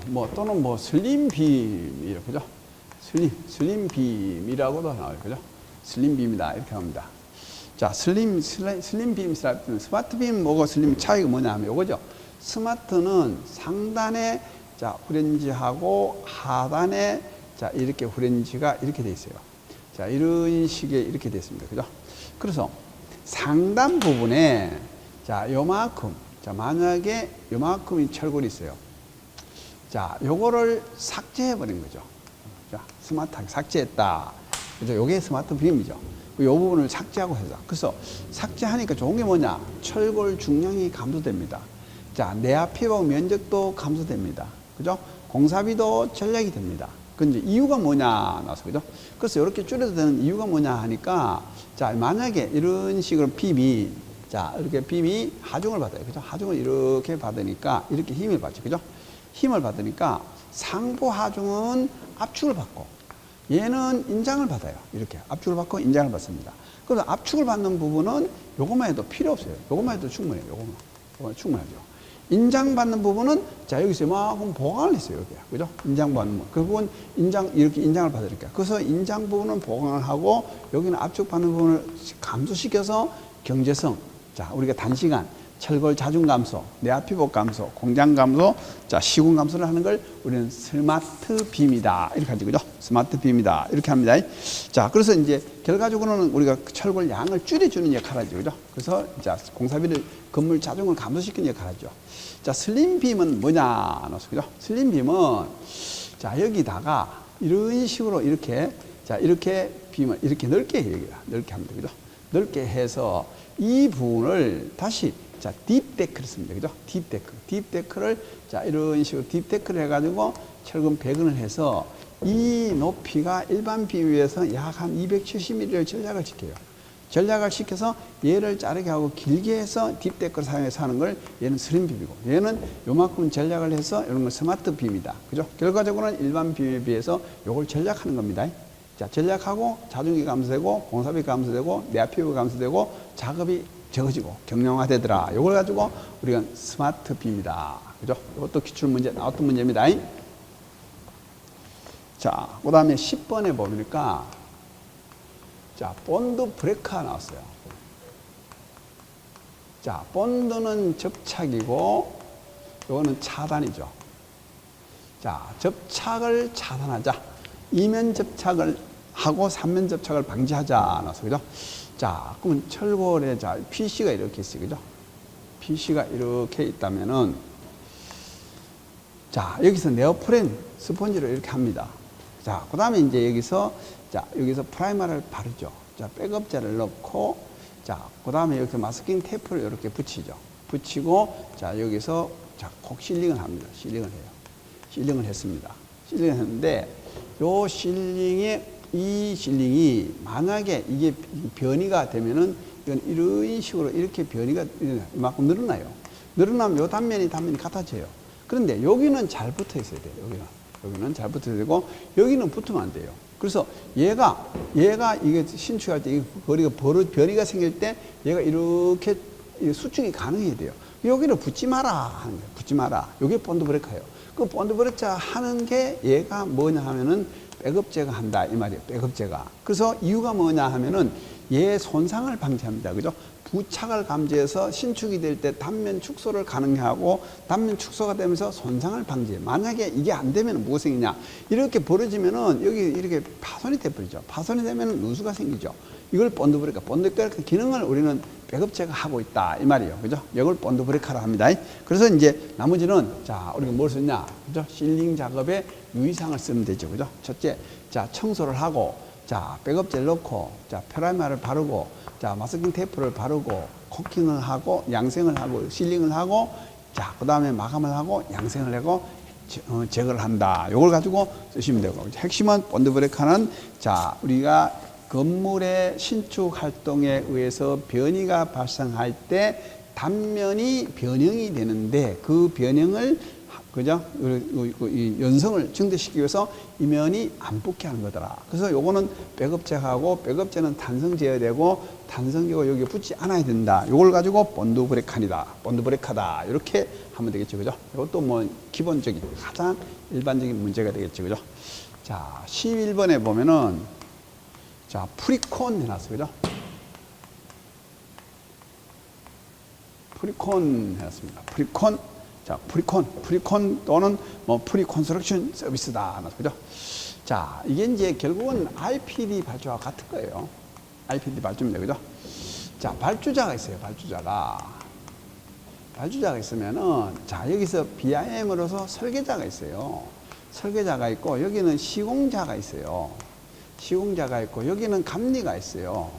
뭐, 또는 뭐, 슬림 빔이라고, 그죠? 슬림 빔이라고도 나와요. 그죠? 슬림 빔이다. 이렇게 합니다. 자, 슬림 빔, 스마트 빔 뭐고 슬림 차이가 뭐냐 하면 요거죠. 스마트는 상단에 자, 후렌지하고 하단에 자, 이렇게 후렌지가 이렇게 돼 있어요. 자, 이런 식의 이렇게 돼 있습니다. 그죠? 그래서 상단 부분에 자, 요만큼. 자, 만약에 요만큼이 철골이 있어요. 자, 요거를 삭제해버린 거죠. 자, 스마트하게 삭제했다. 그죠? 요게 스마트 빔이죠. 요 부분을 삭제하고 해서. 그래서 삭제하니까 좋은 게 뭐냐? 철골 중량이 감소됩니다. 자, 내압 피복 면적도 감소됩니다. 그죠? 공사비도 절약이 됩니다. 그 이제 이유가 뭐냐 나와서 그죠? 그래서 이렇게 줄여도 되는 이유가 뭐냐 하니까 자 만약에 이런 식으로 빔이 자 이렇게 빔이 하중을 받아요, 그죠? 하중을 이렇게 받으니까 이렇게 힘을 받죠, 그죠? 힘을 받으니까 상부 하중은 압축을 받고 얘는 인장을 받아요. 이렇게 압축을 받고 인장을 받습니다. 그래서 압축을 받는 부분은 요것만 해도 필요 없어요. 요것만 해도 충분해요. 요것만 충분하죠. 인장받는 부분은 자 여기서 이만큼 보강을 했어요. 여기 그죠? 인장받는 부분 그 부분 인장 이렇게 인장을 받으니까 그래서 인장 부분은 보강을 하고 여기는 압축받는 부분을 감소시켜서 경제성 자 우리가 단시간 철골 자중 감소, 내압 피복 감소, 공장 감소, 자 시공 감소를 하는 걸 우리는 스마트 빔이다 이렇게 하죠, 그죠? 스마트 빔이다 이렇게 합니다. 자 그래서 이제 결과적으로는 우리가 철골 양을 줄여주는 역할을 하죠, 그죠? 그래서 자 공사비를 건물 자중을 감소시키는 역할을 하죠. 자 슬림 빔은 뭐냐, 그죠? 슬림 빔은 자 여기다가 이런 식으로 이렇게 자 이렇게 빔을 이렇게 넓게 해요, 넓게 합니다, 그죠? 넓게 해서 이 부분을 다시 자, 딥데크를 씁니다. 그죠? 딥데크. 딥데크를, 자, 이런 식으로 딥데크를 해가지고 철근 배근을 해서 이 높이가 일반 비위에서 약 한 270mm를 전략을 시켜요. 전략을 시켜서 얘를 자르게 하고 길게 해서 딥데크를 사용해서 하는 걸 얘는 슬림 빔이고 얘는 요만큼 전략을 해서 이런 건 스마트 빔이다. 그죠? 결과적으로는 일반 빔에 비해서 요걸 전략하는 겁니다. 자, 전략하고 자중이 감소되고 공사비 감소되고 내압 피부 감소되고 작업이 적어지고 경량화되더라. 이걸 가지고 우리가 스마트 빔이다. 그죠? 이것도 기출 문제 나왔던 문제입니다. 자, 그 다음에 10번에 보니까 자, 본드 브레이크가 나왔어요. 자, 본드는 접착이고 이거는 차단이죠. 자, 접착을 차단하자. 이면 접착을 하고 삼면 접착을 방지하자 나왔어요. 그죠? 자, 그러면 철골에 자, PC가 이렇게 있어요. 그죠? PC가 이렇게 있다면은 자, 여기서 네오프렌 스펀지로 이렇게 합니다. 자, 그 다음에 이제 여기서 자, 여기서 프라이머를 바르죠. 자, 백업제를 넣고 자, 그 다음에 여기서 마스킹 테이프를 이렇게 붙이죠. 붙이고 자, 여기서 자, 콕 실링을 합니다. 실링을 해요. 실링을 했습니다. 실링을 했는데 요 이 실링이 만약에 이게 변이가 되면은 이건 이런 식으로 이렇게 변이가 이만큼 늘어나요. 늘어나면 요 단면이 같아져요. 그런데 여기는 잘 붙어 있어야 돼요. 여기는 잘 붙어야 되고 여기는 붙으면 안 돼요. 그래서 얘가 이게 신축할 때 이 거리가 변이가 생길 때 얘가 이렇게 수축이 가능해야 돼요. 여기를 붙지 마라 하는 거예요. 붙지 마라. 요게 본드 브레이크예요. 그 본드 브레이크 하는 게 얘가 뭐냐 하면은 백업제가 한다 이 말이에요. 백업제가. 그래서 이유가 뭐냐 하면은 얘 손상을 방지합니다. 그죠? 부착을 감지해서 신축이 될 때 단면 축소를 가능해 하고 단면 축소가 되면서 손상을 방지해. 만약에 이게 안 되면 뭐가 생기냐? 이렇게 벌어지면은 여기 이렇게 파손이 돼 버리죠. 파손이 되면 누수가 생기죠. 이걸 본드 브레이크. 본드 브레이크 기능을 우리는 백업제가 하고 있다 이 말이에요. 그죠? 이걸 본드 브레이크라 합니다. 그래서 이제 나머지는 자, 우리가 뭘 썼냐? 그죠? 실링 작업에 유의사항을 쓰면 되죠. 그죠? 첫째, 자, 청소를 하고 자, 백업제를 넣고 자, 프라이머를 바르고 자, 마스킹 테이프를 바르고 코킹을 하고 양생을 하고 실링을 하고 자, 그다음에 마감을 하고 양생을 하고 제거를 한다. 요걸 가지고 쓰시면 되고 핵심은 본드 브레이크는 자, 우리가 건물의 신축 활동에 의해서 변이가 발생할 때 단면이 변형이 되는데 그 변형을 그죠? 이 연성을 증대시키기 위해서 이 면이 안 붙게 하는 거더라. 그래서 요거는 백업제하고 백업제는 단성 제어되고 단성제가 여기 붙지 않아야 된다. 요걸 가지고 본드 브레이크다. 본드 브레이크다. 이렇게 하면 되겠죠. 그죠? 이것도 뭐 기본적인 가장 일반적인 문제가 되겠죠. 그죠? 자, 11번에 보면은 자, 프리콘 해놨어요. 그죠? 프리콘 해놨습니다. 프리콘. 자, 프리콘 또는 뭐 프리콘스트럭션 서비스다. 그죠? 자, 이게 이제 결국은 IPD 발주와 같은 거예요. IPD 발주입니다. 그죠? 자, 발주자가 있어요. 발주자가 있으면은 자, 여기서 BIM으로서 설계자가 있어요. 설계자가 있고 여기는 시공자가 있어요. 시공자가 있고 여기는 감리가 있어요.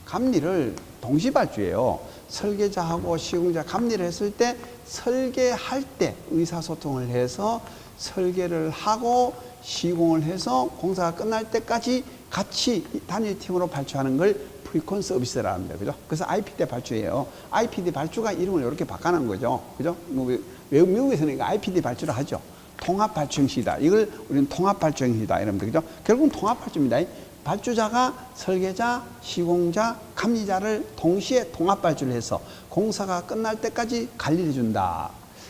감리를 동시발주예요. 설계자하고 시공자 감리를 했을 때 설계할 때 의사소통을 해서 설계를 하고 시공을 해서 공사가 끝날 때까지 같이 단일 팀으로 발주하는 걸 프리콘 서비스라 합니다. 그죠? 그래서 IPD 발주예요. IPD 발주가 이름을 이렇게 바꿔놓은 거죠. 그죠? 뭐, 미국에서는 이거 IPD 발주를 하죠. 통합 발주 형식이다. 이걸 우리는 통합 발주 형식이다. 이럽니다. 그죠? 결국은 통합 발주입니다. 발주자가 설계자, 시공자, 감리자를 동시에 통합 발주를 해서 공사가 끝날 때까지 관리해 준다.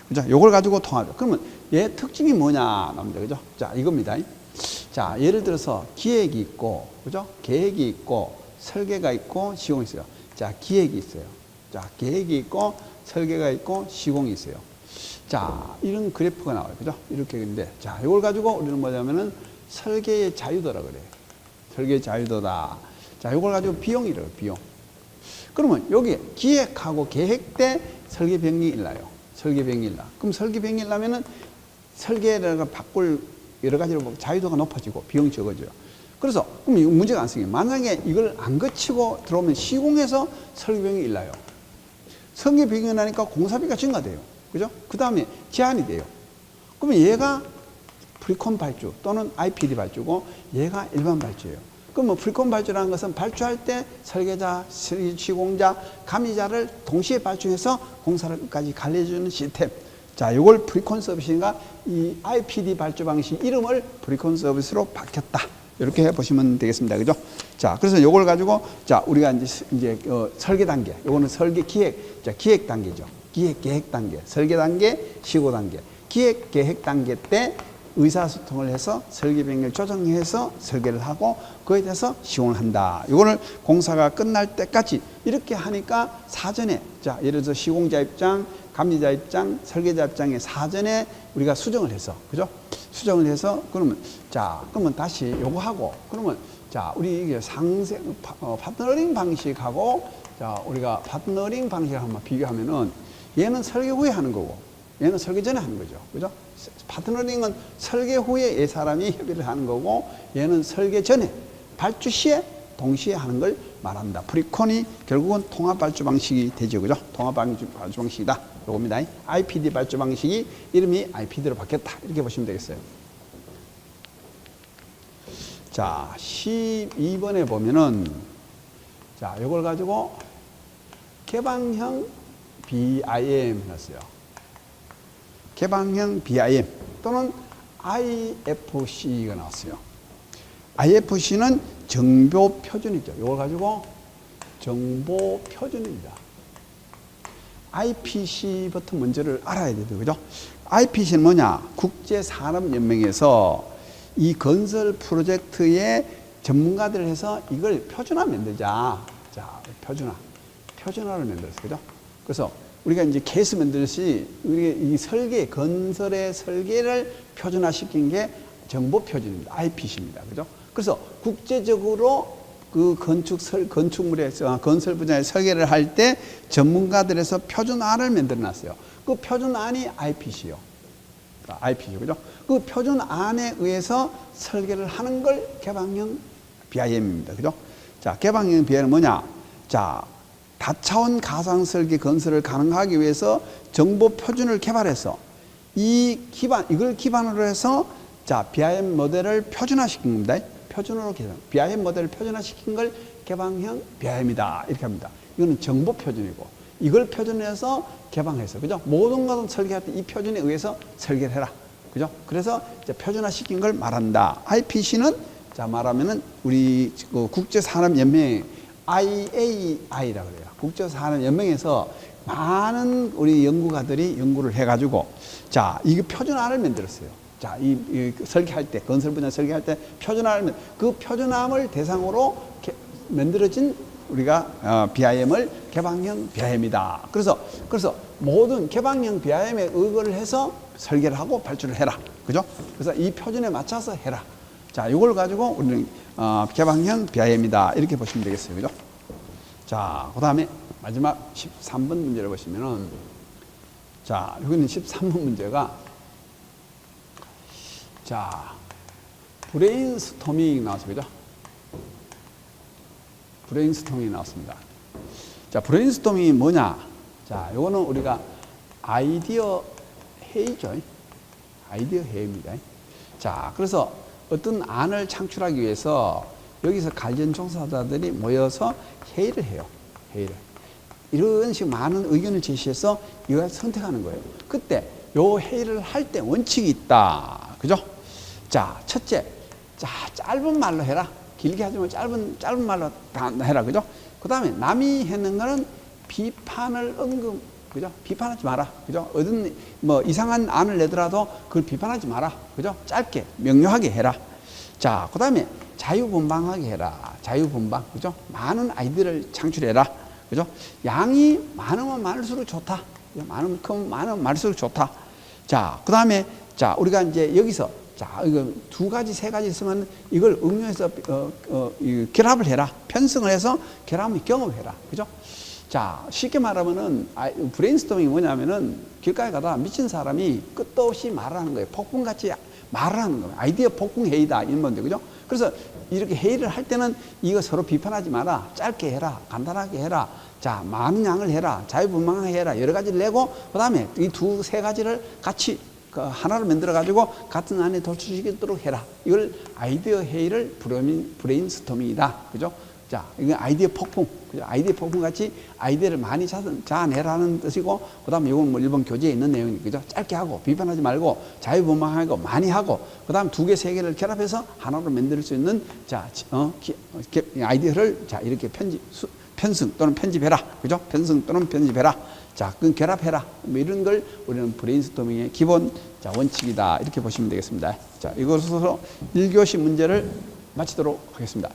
그죠? 요걸 가지고 통합. 그러면 얘 특징이 뭐냐? 나옵니다. 그죠? 자, 이겁니다. 자, 예를 들어서 기획이 있고, 그죠? 계획이 있고, 설계가 있고, 시공이 있어요. 자, 기획이 있어요. 자, 계획이 있고, 설계가 있고, 시공이 있어요. 자, 이런 그래프가 나와요. 그죠? 이렇게 있는데, 자, 이걸 가지고 우리는 뭐냐면은 설계의 자유도라 그래요. 설계의 자유도다. 자, 이걸 가지고 비용이래요. 비용. 그러면 여기 기획하고 계획 때 설계 변경이 일어나요. 설계 변경이 일어나. 그럼 설계 변경이 일어나면은 설계를 바꿀 여러 가지로 자유도가 높아지고 비용이 적어져요. 그래서 그럼 이거 문제가 안 생겨요. 만약에 이걸 안 거치고 들어오면 시공에서 설계 변경이 일어나요. 설계 변경이 나니까 공사비가 증가돼요. 그죠? 그 다음에 제한이 돼요. 그러면 얘가 프리콘 발주 또는 IPD 발주고 얘가 일반 발주예요. 그럼 뭐 프리콘 발주라는 것은 발주할 때 설계자, 시공자, 감리자를 동시에 발주해서 공사를 끝까지 관리해주는 시스템. 자, 이걸 프리콘 서비스인가 이 IPD 발주 방식 이름을 프리콘 서비스로 바뀌었다. 이렇게 보시면 되겠습니다. 그죠? 자, 그래서 이걸 가지고 자, 우리가 이제 설계 단계, 요거는 설계 기획, 자, 기획 단계죠. 기획 계획 단계, 설계 단계, 시공 단계. 기획 계획 단계 때 의사소통을 해서 설계 변경을 조정해서 설계를 하고 그에 대해서 시공을 한다. 이거를 공사가 끝날 때까지 이렇게 하니까 사전에 자, 예를 들어서 시공자 입장, 감리자 입장, 설계자 입장에 사전에 우리가 수정을 해서 그죠? 수정을 해서 그러면 자, 그러면 다시 요거 하고 그러면 자, 우리 이게 파트너링 방식하고 자, 우리가 파트너링 방식을 한번 비교하면은 얘는 설계 후에 하는 거고 얘는 설계 전에 하는 거죠. 그죠? 파트너링은 설계 후에 이 사람이 협의를 하는 거고 얘는 설계 전에 발주 시에 동시에 하는 걸 말합니다. 프리콘이 결국은 통합 발주 방식이 되죠. 그죠? 통합 발주 방식이다. 요겁니다. IPD 발주 방식이 이름이 IPD로 바뀌었다. 이렇게 보시면 되겠어요. 자, 12번에 보면은 자, 요걸 가지고 개방형 BIM 했어요. 개방형 BIM 또는 IFC가 나왔어요. IFC는 정보 표준이죠. 이걸 가지고 정보 표준입니다. IPC부터 먼저를 알아야 돼요. 그죠? IPC는 뭐냐? 국제산업연맹에서 이 건설 프로젝트의 전문가들을 해서 이걸 표준화 만들자. 자, 표준화를 만들었어요. 그죠? 그래서 우리가 이제 케이스 만들듯이 우리 이 설계, 건설의 설계를 표준화시킨 게 정보 표준입니다. IPC입니다. 그죠? 그래서 국제적으로 그 건축물에서 건설 분야의 설계를 할 때 전문가들에서 표준안을 만들어 놨어요. 그 표준안이 IPC요. IPC, 그죠? 그 표준안에 의해서 설계를 하는 걸 개방형 BIM입니다. 그죠? 자, 개방형 BIM은 뭐냐? 자, 다차원 가상 설계 건설을 가능하기 위해서 정보 표준을 개발해서 이걸 기반으로 해서 자, BIM 모델을 표준화시킨 겁니다. 표준으로 개발. BIM 모델을 표준화시킨 걸 개방형 BIM이다. 이렇게 합니다. 이거는 정보 표준이고 이걸 표준해서 개방해서 그죠? 모든 것을 설계할 때 이 표준에 의해서 설계를 해라. 그죠? 그래서 이제 표준화시킨 걸 말한다. IPC는 자, 말하면은 우리 국제산업연맹 IAI라고 그래요. 국제산업연맹에서 많은 우리 연구가들이 연구를 해가지고 자, 이게 표준안을 만들었어요. 자, 이 설계할 때, 건설 분야 설계할 때 표준안을, 그 표준함을 대상으로 만들어진 우리가 BIM을 개방형 BIM이다. 그래서 모든 개방형 BIM에 의거를 해서 설계를 하고 발주를 해라. 그죠? 그래서 이 표준에 맞춰서 해라. 자, 이걸 가지고 우리는 개방형 BIM이다. 이렇게 보시면 되겠어요. 그죠? 자, 그 다음에 마지막 13번 문제를 보시면은 자, 여기는 13번 문제가 자, 브레인스토밍 나왔어요. 그죠? 브레인스토밍이 나왔습니다. 자, 브레인스토밍이 뭐냐? 자, 요거는 우리가 아이디어 회의죠. 아이디어 회의입니다. 자, 그래서 어떤 안을 창출하기 위해서 여기서 관련 종사자들이 모여서 회의를 해요. 회의를. 이런 식으로 많은 의견을 제시해서 이걸 선택하는 거예요. 그때 요 회의를 할 때 원칙이 있다. 그죠? 자, 첫째. 자, 짧은 말로 해라. 길게 하지 말고 짧은 말로 다 해라. 그죠? 그 다음에 남이 하는 거는 비판을 그죠? 비판하지 마라. 그죠? 어떤 뭐 이상한 안을 내더라도 그걸 비판하지 마라. 그죠? 짧게, 명료하게 해라. 자, 그 다음에 자유분방하게 해라. 자유분방. 그죠? 많은 아이디어를 창출해라. 그죠? 양이 많으면 많을수록 좋다. 많으면 많을수록 좋다. 자, 그 다음에, 자, 우리가 이제 여기서, 자, 이거 두 가지, 세 가지 있으면 이걸 응용해서, 결합을 해라. 편성을 해서 결합을 경험해라. 그죠? 자, 쉽게 말하면은, 브레인스토밍이 뭐냐면은, 길가에 가다 미친 사람이 끝도 없이 말을 하는 거예요. 폭풍같이 말을 하는 거예요. 아이디어 폭풍 회의다. 이런 건데, 그죠? 그래서 이렇게 회의를 할 때는 이거 서로 비판하지 마라. 짧게 해라. 간단하게 해라. 자, 많은 양을 해라. 자유분방하게 해라. 여러 가지를 내고, 그 다음에 이 두, 세 가지를 같이 하나로 만들어가지고 같은 안에 돌출시키도록 해라. 이걸 아이디어 회의를 브레인스토밍이다. 그죠? 자, 이건 아이디어 폭풍. 그죠? 아이디어 폭풍 같이 아이디어를 많이 자아내라는 뜻이고, 그 다음에 이건 뭐 일본 교재에 있는 내용이, 그죠? 짧게 하고, 비판하지 말고, 자유분방하고, 많이 하고, 그 다음 두 개, 세 개를 결합해서 하나로 만들 수 있는, 자, 아이디어를, 자, 이렇게 편승 또는 편집해라. 그죠? 편승 또는 편집해라. 자, 그건 결합해라. 뭐 이런 걸 우리는 브레인스토밍의 기본, 자, 원칙이다. 이렇게 보시면 되겠습니다. 자, 이것으로 1교시 문제를 마치도록 하겠습니다.